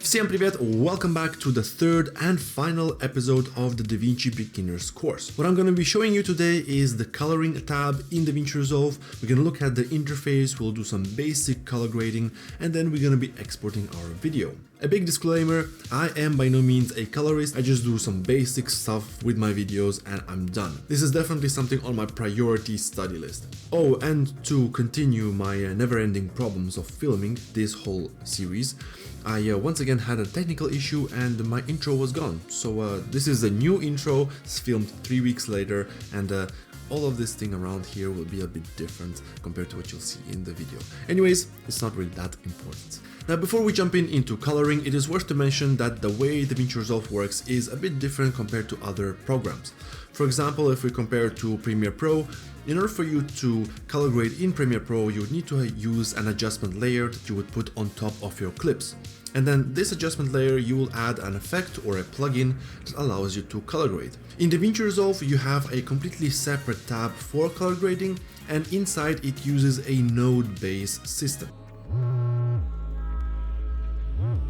Всем привет! Welcome back to the third and final episode of the Davinci Beginners course. What I'm going to be showing you today is the coloring tab in Davinci Resolve. We're going to look at the interface, we'll do some basic color grading, and then we're going to be exporting our video. A big disclaimer, I am by no means a colorist, I just do some basic stuff with my videos and I'm done. This is definitely something on my priority study list. Oh, and to continue my never-ending problems of filming this whole series, I once again had a technical issue and my intro was gone. So this is a new intro, it's filmed 3 weeks later, and all of this thing around here will be a bit different compared to what you'll see in the video. Anyways, it's not really that important. Now, before we jump into coloring, it is worth to mention that the way Davinci Resolve works is a bit different compared to other programs. For example, if we compare to Premiere Pro, in order for you to color grade in Premiere Pro, you would need to use an adjustment layer that you would put on top of your clips. And then this adjustment layer, you will add an effect or a plugin that allows you to color grade. In Davinci Resolve, you have a completely separate tab for color grading, and inside it uses a node-based system.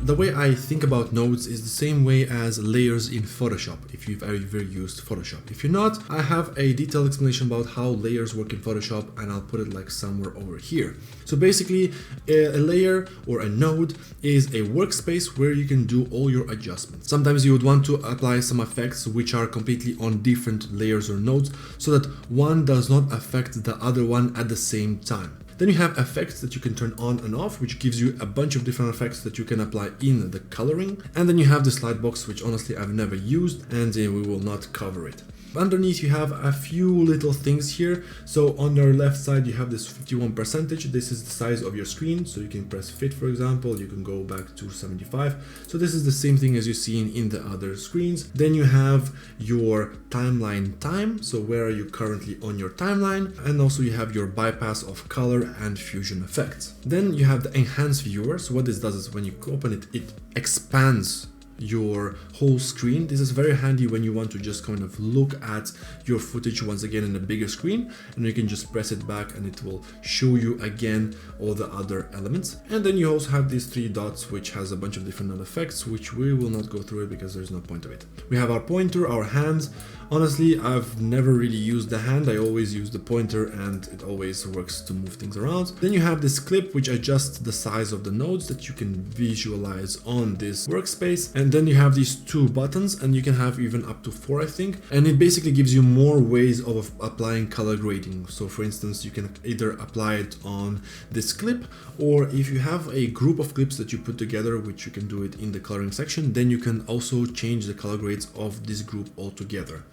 The way I think about nodes is the same way as layers in Photoshop, if you've ever used Photoshop. If you're not, I have a detailed explanation about how layers work in Photoshop, and I'll put it like somewhere over here. So basically, a layer or a node is a workspace where you can do all your adjustments. Sometimes you would want to apply some effects which are completely on different layers or nodes so that one does not affect the other one at the same time. Then you have effects that you can turn on and off, which gives you a bunch of different effects that you can apply in the coloring. And then you have the slide box, which honestly I've never used, and we will not cover it. Underneath you have a few little things here. So on your left side you have this 51%. This is the size of your screen, so you can press fit, for example. You can go back to 75. So this is the same thing as you've seen in the other screens. Then you have your timeline time, so where are you currently on your timeline, and also you have your bypass of color and fusion effects. Then you have the enhance viewer. So what this does is when you open it, it expands your whole screen. This is very handy when you want to just kind of look at your footage once again in a bigger screen, and you can just press it back and it will show you again all the other elements. And then you also have these 3 dots, which has a bunch of different effects, which we will not go through it because there's no point of it. We have our pointer, our hands. Honestly, I've never really used the hand, I always use the pointer and it always works to move things around. Then you have this clip which adjusts the size of the nodes that you can visualize on this workspace. And then you have these 2 buttons, and you can have even up to 4, I think. And it basically gives you more ways of applying color grading. So for instance, you can either apply it on this clip, or if you have a group of clips that you put together, which you can do it in the coloring section, then you can also change the color grades of this group altogether.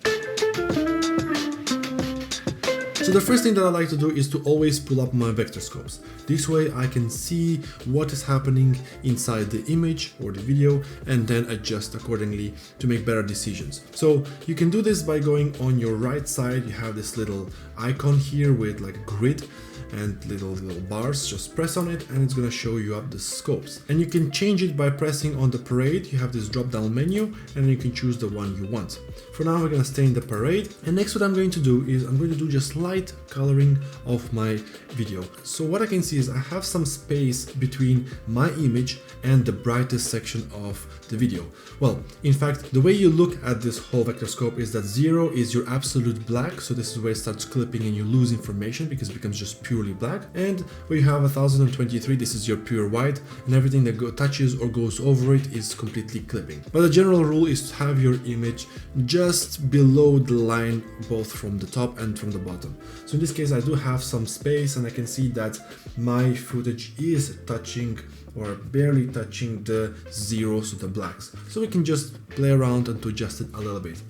So the first thing that I like to do is to always pull up my vector scopes. This way I can see what is happening inside the image or the video and then adjust accordingly to make better decisions. So you can do this by going on your right side. You have this little icon here with like a grid and little bars. Just press on it and it's gonna show you up the scopes. And you can change it by pressing on the parade. You have this drop down menu and then you can choose the one you want. For now we're gonna stay in the parade, and next what I'm going to do is I'm going to do just light coloring of my video. So what I can see is I have some space between my image and the brightest section of the video. Well, in fact, the way you look at this whole vector scope is that 0 is your absolute black, so this is where it starts clipping and you lose information because it becomes just purely black. And where you have 1023, this is your pure white, and everything that touches or goes over it is completely clipping. But the general rule is to have your image just below the line, both from the top and from the bottom. So in this case I do have some space, and I can see that my footage is touching or barely touching the zeros, so the blacks. So we can just play around and to adjust it a little bit.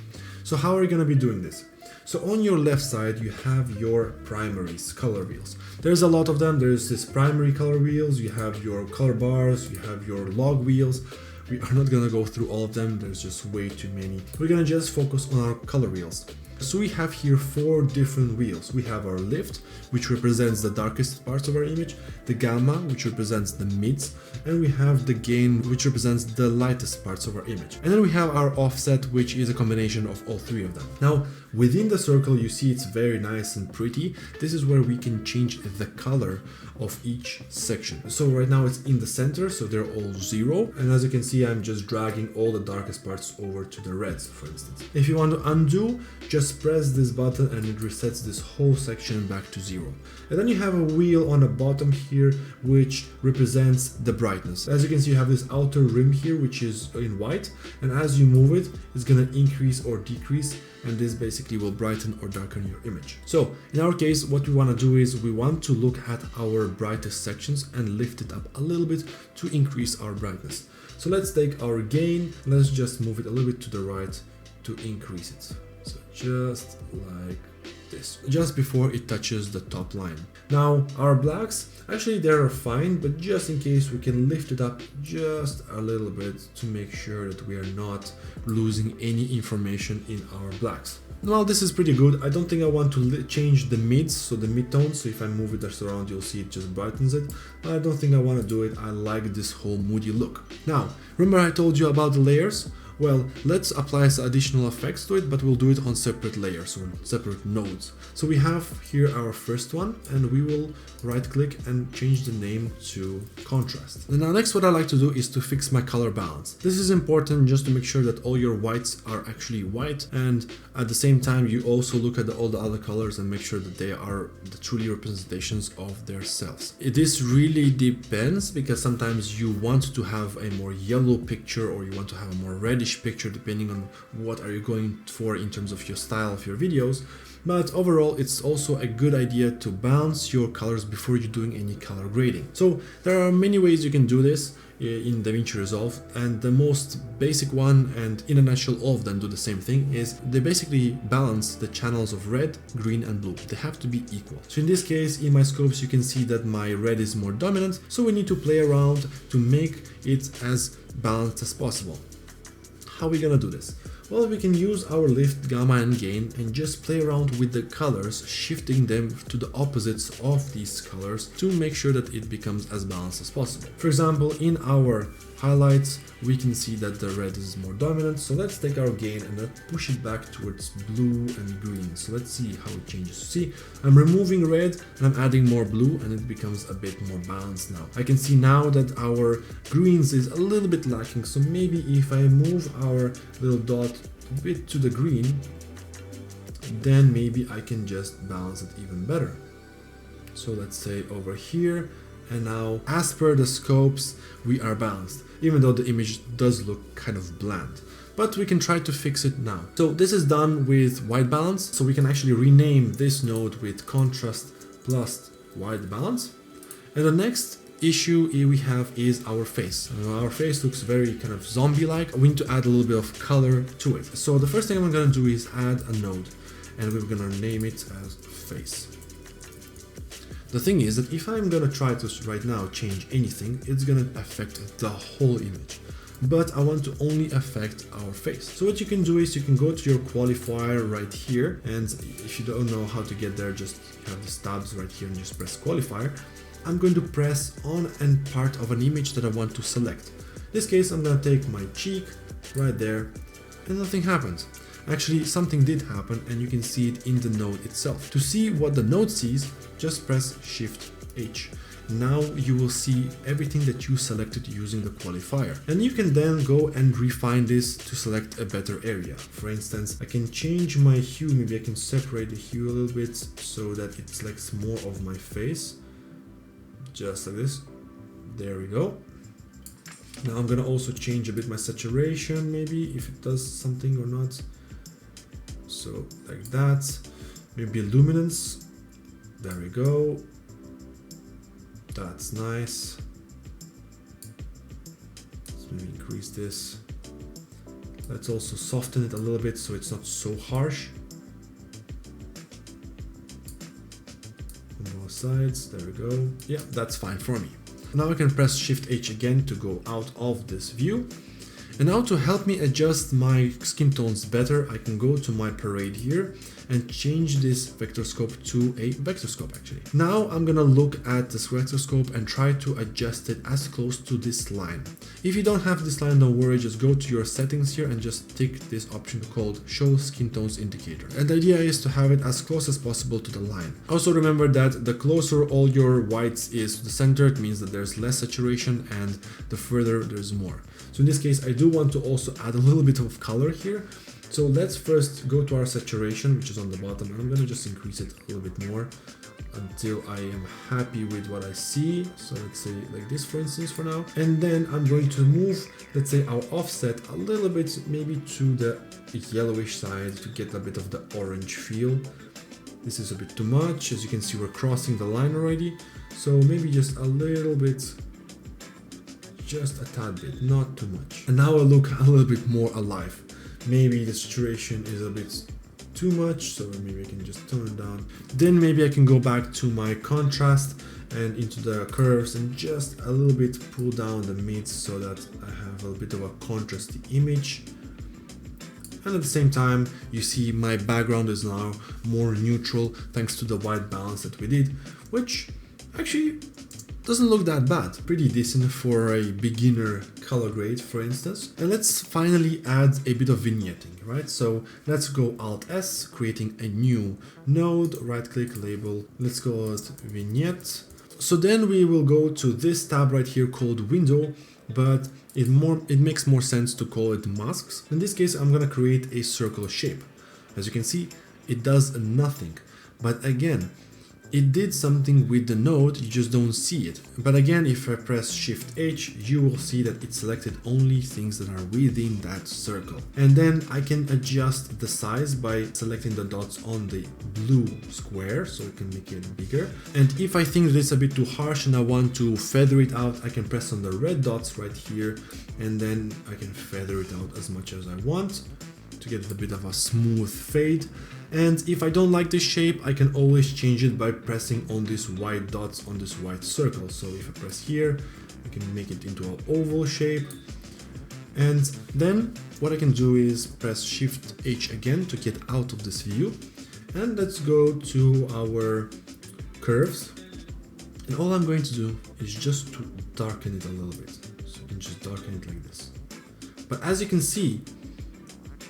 So how are you going to be doing this? So on your left side you have your primaries, color wheels. There's a lot of them. There's this primary color wheels, you have your color bars, you have your log wheels. We are not going to go through all of them, there's just way too many. We're going to just focus on our color wheels. So we have here 4 different wheels. We have our lift, which represents the darkest parts of our image, the gamma, which represents the mids, and we have the gain, which represents the lightest parts of our image. And then we have our offset, which is a combination of all 3 of them. Now, within the circle, you see it's very nice and pretty. This is where we can change the color of each section. So right now it's in the center, so they're all 0. And as you can see, I'm just dragging all the darkest parts over to the reds, for instance. If you want to undo, just press this button and it resets this whole section back to 0. And then you have a wheel on the bottom here, which represents the brightness. As you can see, you have this outer rim here, which is in white. And as you move it, it's going to increase or decrease. And this basically will brighten or darken your image. So in our case, what we want to do is we want to look at our brightest sections and lift it up a little bit to increase our brightness. So let's take our gain, let's just move it a little bit to the right to increase it. So just like this, just before it touches the top line. Now our blacks, actually they're fine, but just in case we can lift it up just a little bit to make sure that we are not losing any information in our blacks. Well, this is pretty good. I don't think I want to change the mids, so the midtones. So if I move it around, you'll see it just brightens it. But I don't think I want to do it. I like this whole moody look. Now, remember I told you about the layers? Well, let's apply some additional effects to it, but we'll do it on separate layers or separate nodes. So we have here our first one, and we will right click and change the name to contrast. And now next what I like to do is to fix my color balance. This is important just to make sure that all your whites are actually white, and at the same time you also look at all the other colors and make sure that they are the truly representations of their selves. This really depends, because sometimes you want to have a more yellow picture or you want to have a more reddish picture, depending on what are you going for in terms of your style of your videos. But overall, it's also a good idea to balance your colors before you're doing any color grading. So there are many ways you can do this in Davinci Resolve, and the most basic one, and in a nutshell all of them do the same thing, is they basically balance the channels of red, green and blue. They have to be equal. So in this case, in my scopes, you can see that my red is more dominant, so we need to play around to make it as balanced as possible. How are we gonna do this? Well, we can use our lift, gamma and gain and just play around with the colors, shifting them to the opposites of these colors to make sure that it becomes as balanced as possible. For example, in our highlights, we can see that the red is more dominant. So let's take our gain and then push it back towards blue and green. So let's see how it changes. See, I'm removing red and I'm adding more blue, and it becomes a bit more balanced now. I can see now that our greens is a little bit lacking. So maybe if I move our little dot a bit to the green, then maybe I can just balance it even better. So let's say over here, and now as per the scopes, we are balanced, even though the image does look kind of bland. But we can try to fix it now. So this is done with white balance, so we can actually rename this node with contrast plus white balance. And the next issue we have is our face. Our face looks very kind of zombie-like. We need to add a little bit of color to it. So the first thing I'm gonna do is add a node, and we're gonna name it as face. The thing is that if I'm gonna try to right now change anything, it's gonna affect the whole image. But I want to only affect our face. So what you can do is you can go to your qualifier right here, and if you don't know how to get there, just have the tabs right here and just press qualifier. I'm going to press on and part of an image that I want to select. In this case, I'm going to take my cheek right there, and nothing happens. Actually, something did happen, and you can see it in the node itself. To see what the node sees, just press Shift H. Now you will see everything that you selected using the qualifier. And you can then go and refine this to select a better area. For instance, I can change my hue. Maybe I can separate the hue a little bit so that it selects more of my face. Just like this. There we go. Now I'm gonna also change a bit my saturation, maybe if it does something or not. So like that. Maybe luminance. There we go. That's nice. Let's maybe increase this. Let's also soften it a little bit so it's not so harsh. On both sides, there we go. Yeah, that's fine for me. Now I can press Shift H again to go out of this view. And now to help me adjust my skin tones better, I can go to my parade here and change this vector scope to a vector scope actually. Now I'm gonna look at this vector scope and try to adjust it as close to this line. If you don't have this line, don't worry, just go to your settings here and just tick this option called Show Skin Tones Indicator. And the idea is to have it as close as possible to the line. Also remember that the closer all your whites is to the center, it means that there's less saturation, and the further there's more. So in this case, I do want to also add a little bit of color here. So let's first go to our saturation, which is on the bottom, and I'm gonna just increase it a little bit more until I am happy with what I see. So let's say like this, for instance, for now. And then I'm going to move, let's say, our offset a little bit, maybe to the yellowish side to get a bit of the orange feel. This is a bit too much. As you can see, we're crossing the line already. So maybe just a little bit, just a tad bit, not too much. And now I look a little bit more alive. Maybe the saturation is a bit too much, so maybe I can just tone it down. Then maybe I can go back to my contrast and into the curves and just a little bit pull down the mids so that I have a bit of a contrasty image. And at the same time, you see my background is now more neutral thanks to the white balance that we did, which actually doesn't look that bad. Pretty decent for a beginner color grade, for instance. And let's finally add a bit of vignetting, right? So let's go Alt S, creating a new node, right click, label. Let's go with vignette. So then we will go to this tab right here called window, but it makes more sense to call it masks. In this case, I'm gonna create a circle shape. As you can see, it does nothing. But again, it did something with the node, you just don't see it. But again, if I press Shift H, you will see that it selected only things that are within that circle. And then I can adjust the size by selecting the dots on the blue square, so I can make it bigger. And if I think that it's a bit too harsh and I want to feather it out, I can press on the red dots right here, and then I can feather it out as much as I want to get a bit of a smooth fade. And if I don't like this shape, I can always change it by pressing on these white dots on this white circle. So if I press here, I can make it into an oval shape. And then what I can do is press Shift H again to get out of this view. And let's go to our curves. And all I'm going to do is just to darken it a little bit. So you can just darken it like this. But as you can see,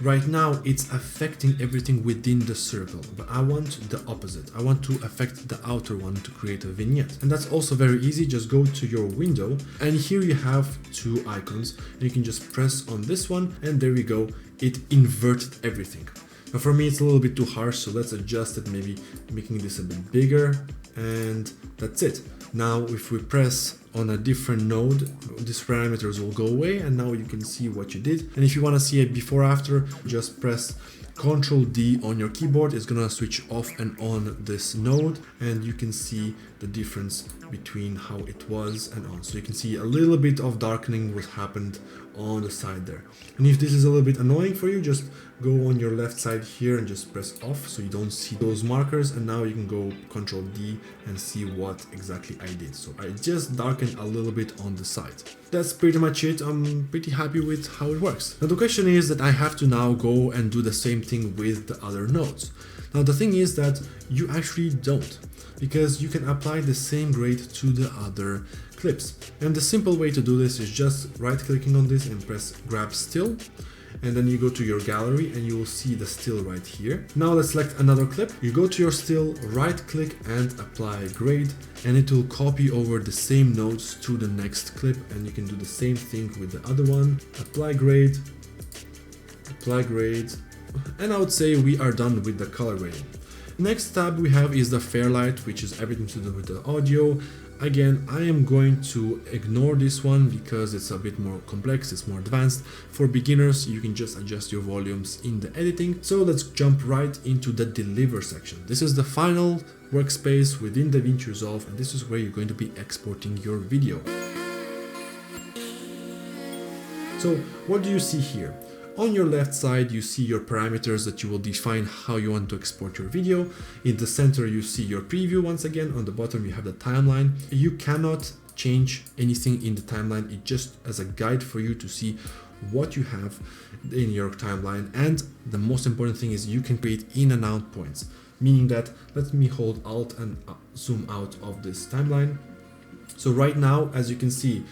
right now it's affecting everything within the circle, but I want the opposite. I want to affect the outer one to create a vignette. And that's also very easy. Just go to your window and here you have two icons. And you can just press on this one and there we go. It inverted everything. Now for me it's a little bit too harsh, so let's adjust it, maybe making this a bit bigger, and that's it. Now if we press on a different node, these parameters will go away and now you can see what you did. And if you want to see it before after, just press Ctrl D on your keyboard. It's gonna switch off and on this node and you can see the difference between how it was and on. So you can see a little bit of darkening what happened on the side there. And if this is a little bit annoying for you, just go on your left side here and just press off so you don't see those markers, and now you can go Ctrl D and see what exactly I did. So I just darkened a little bit on the side. That's pretty much it. I'm pretty happy with how it works. Now the question is that I have to now go and do the same thing with the other nodes. Now the thing is that you actually don't, because you can apply the same grade to the other clips. And the simple way to do this is just right clicking on this and press grab still, and then you go to your gallery and you will see the still right here. Now let's select another clip. You go to your still, right click and apply grade, and it will copy over the same nodes to the next clip, and you can do the same thing with the other one. Apply grade, and I would say we are done with the color grading. Next tab we have is the Fairlight, which is everything to do with the audio. Again, I am going to ignore this one because it's a bit more complex, it's more advanced. For beginners, you can just adjust your volumes in the editing. So let's jump right into the deliver section. This is the final workspace within Davinci Resolve, and this is where you're going to be exporting your video. So what do you see here? On your left side, you see your parameters that you will define how you want to export your video. In the center, you see your preview once again. On the bottom, you have the timeline. You cannot change anything in the timeline. It's just as a guide for you to see what you have in your timeline. And the most important thing is you can create in and out points, meaning that, let me hold Alt and zoom out of this timeline. So right now, as you can see,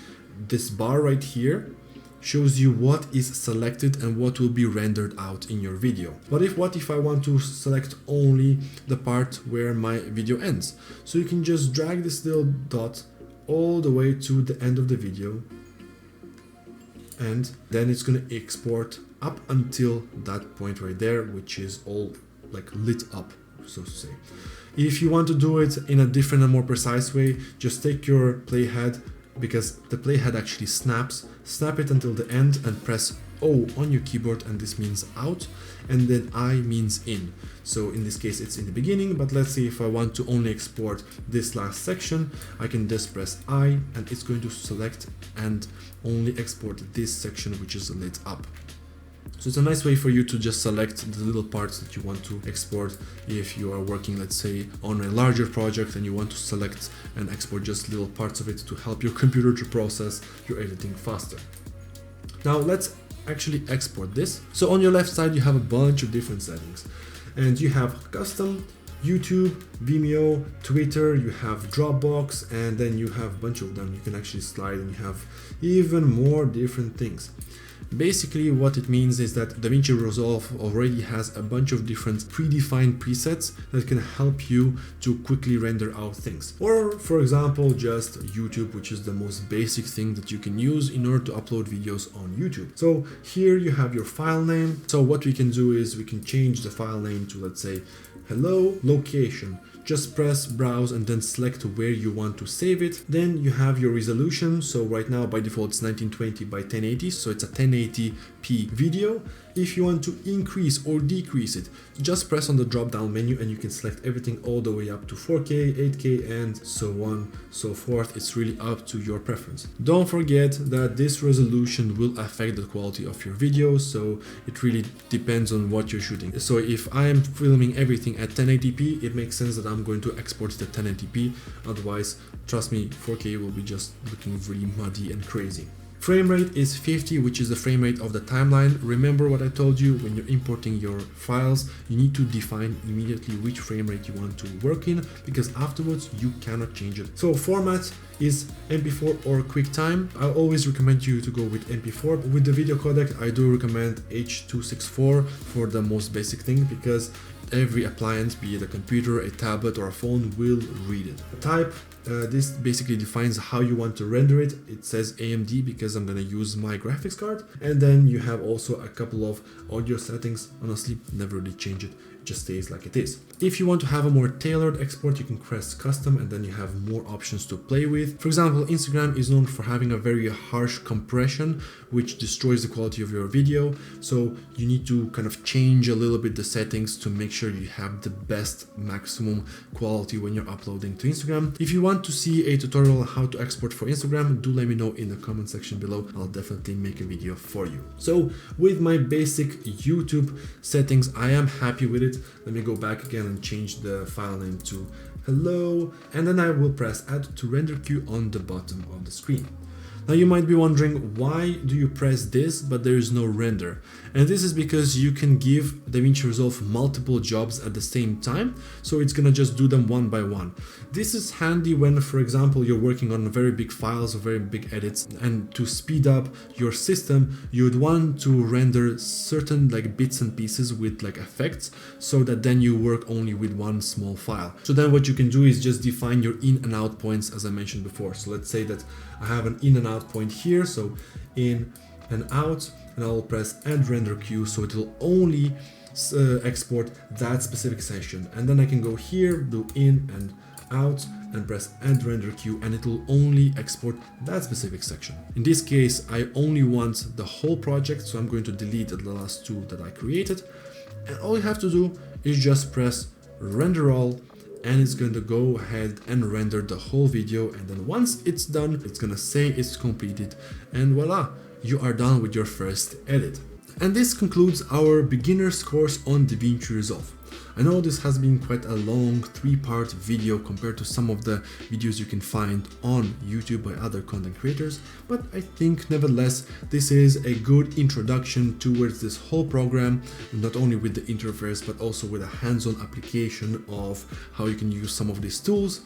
this bar right here shows you what is selected and what will be rendered out in your video. But what if I want to select only the part where my video ends? So you can just drag this little dot all the way to the end of the video, and then it's going to export up until that point right there, which is all like lit up, so to say. If you want to do it in a different and more precise way, just take your playhead, because the playhead actually snaps, snap it until the end and press O on your keyboard, and this means out, and then I means in. So in this case it's in the beginning, but let's say if I want to only export this last section, I can just press I and it's going to select and only export this section which is lit up. So it's a nice way for you to just select the little parts that you want to export if you are working, let's say, on a larger project and you want to select and export just little parts of it to help your computer to process your editing faster. Now let's actually export this. So on your left side you have a bunch of different settings, and you have custom, YouTube, Vimeo, Twitter, you have Dropbox, and then you have a bunch of them. You can actually slide and you have even more different things. Basically what it means is that Davinci Resolve already has a bunch of different predefined presets that can help you to quickly render out things. Or for example, just YouTube, which is the most basic thing that you can use in order to upload videos on YouTube. So here you have your file name. So what we can do is we can change the file name to, let's say, hello location. Just press browse and then select where you want to save it. Then you have your resolution. So right now by default it's 1920 by 1080, so it's a 1080p video. If you want to increase or decrease it, just press on the drop down menu and you can select everything all the way up to 4K, 8K and so on, so forth. It's really up to your preference. Don't forget that this resolution will affect the quality of your video, so it really depends on what you're shooting. So if I am filming everything at 1080p, it makes sense that I'm going to export it at 1080p. Otherwise, trust me, 4K will be just looking really muddy and crazy. Frame rate is 50, which is the frame rate of the timeline. Remember what I told you, when you're importing your files, you need to define immediately which frame rate you want to work in, because afterwards you cannot change it. So format is MP4 or QuickTime. I always recommend you to go with MP4. With the video codec, I do recommend H.264 for the most basic thing, because every appliance, be it a computer, a tablet or a phone, will read it. Type, this basically defines how you want to render it. It says AMD because I'm going to use my graphics card. And then you have also a couple of audio settings. Honestly, never really change it. It just stays like it is. If you want to have a more tailored export, you can press custom and then you have more options to play with. For example, Instagram is known for having a very harsh compression, which destroys the quality of your video. So you need to kind of change a little bit the settings to make sure you have the best maximum quality when you're uploading to Instagram. If you want to see a tutorial on how to export for Instagram, do let me know in the comment section below. I'll definitely make a video for you. So with my basic YouTube settings, I am happy with it. Let me go back again and change the file name to hello, and then I will press add to render queue on the bottom of the screen. Now you might be wondering, why do you press this but there is no render? And this is because you can give Davinci Resolve multiple jobs at the same time, so it's gonna just do them one by one. This is handy when, for example, you're working on very big files or very big edits, and to speed up your system, you would want to render certain like bits and pieces with like effects, so that then you work only with one small file. So then what you can do is just define your in and out points, as I mentioned before. So let's say that I have an in and out point here, so in and out, and I will press add render queue, so it will only export that specific section. And then I can go here, do in and out, and press add render queue, and it will only export that specific section. In this case, I only want the whole project, so I'm going to delete the last two that I created. And all you have to do is just press render all, and it's going to go ahead and render the whole video. And then once it's done, it's going to say it's completed, and voila, you are done with your first edit. And this concludes our beginner's course on Davinci Resolve. I know this has been quite a long 3-part video compared to some of the videos you can find on YouTube by other content creators, but I think nevertheless this is a good introduction towards this whole program, not only with the interface but also with a hands-on application of how you can use some of these tools.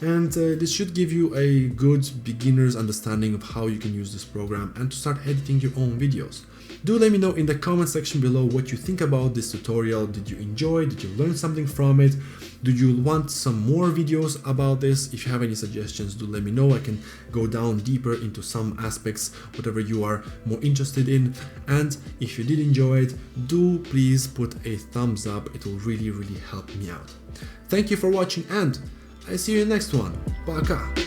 And this should give you a good beginner's understanding of how you can use this program and to start editing your own videos. Do let me know in the comment section below what you think about this tutorial. Did you enjoy? Did you learn something from it? Do you want some more videos about this? If you have any suggestions, do let me know. I can go down deeper into some aspects, whatever you are more interested in. And if you did enjoy it, do please put a thumbs up. It will really help me out. Thank you for watching, and I see you in the next one. Пока!